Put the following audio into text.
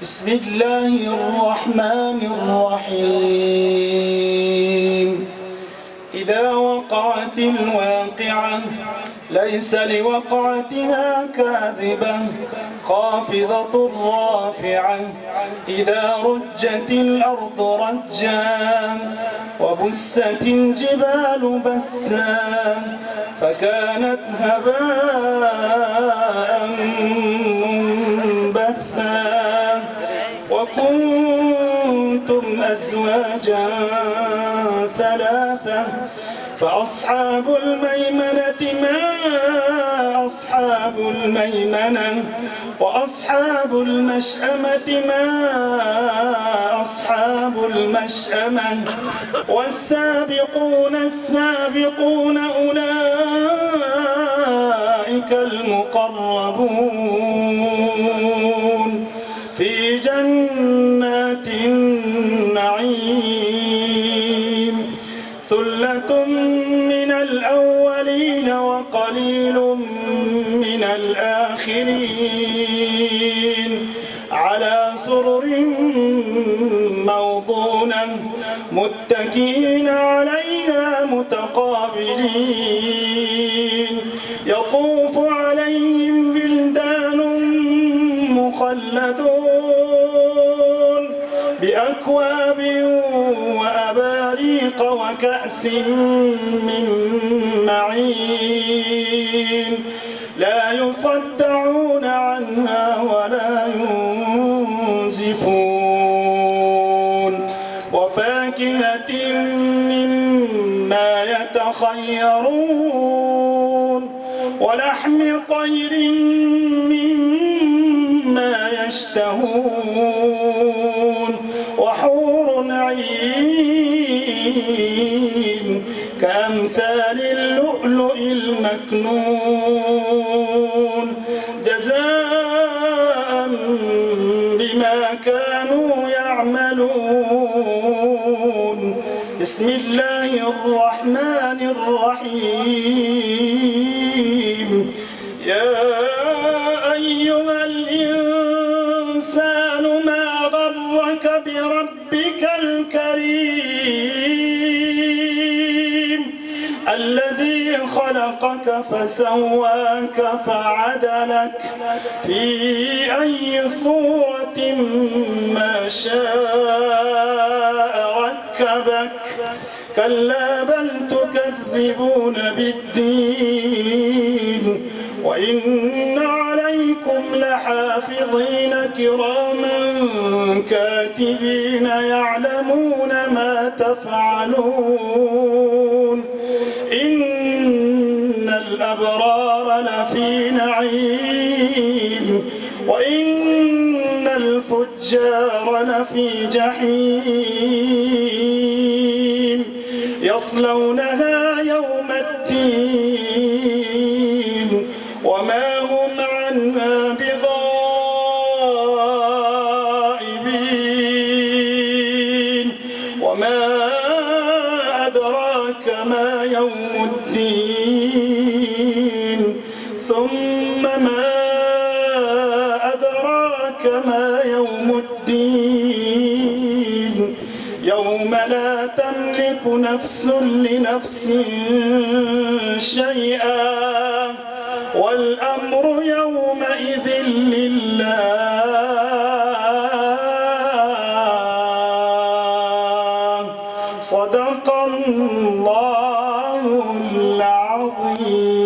بسم الله الرحمن الرحيم إذا وقعت الواقعة ليس لوقعتها كاذبة خافضة رافعة إذا رجت الأرض رجا وبست الجبال بسا فكانت هباء منبثا وكنتم أزواجا ثلاثة فأصحاب الميمنة ما أصحاب الميمنة وأصحاب المشأمة ما أصحاب المشأمة والسابقون السابقون أولئك المقربون في جنات النعيم ثلة من الأولين وقليل من الآخرين على سرر موضونة متكئين عليها متقابلين يطوف عليهم بلدان مخلدون بأكواب وأباريق وكأس من معين لا يصدعون عنها ولا ينزفون وفاكهة مما يتخيرون ولحم طير مما يشتهون وحور عين كأمثال اللؤلؤ المكنون جزاء بما كانوا يعملون بسم الله الرحمن الرحيم يا أيها الإنسان ما غرك بربك الكريم الذي خلقك فسواك فعدلك في أي صورة ما شاء ركبك كلا بل تكذبون بالدين وإن عليكم لحافظين كراما كاتبين يعلمون ما تفعلون إن الأبرار لفي نعيم وإن الفجار لفي جحيم يصلونها يوم الدين وما هم عنها بغائبين وما أدراك ما يوم الدين ثم ما أدراك ما يوم الدين يوم لا تملك نفس لنفس شيئا والأمر يومئذ لله صدق الله العظيم.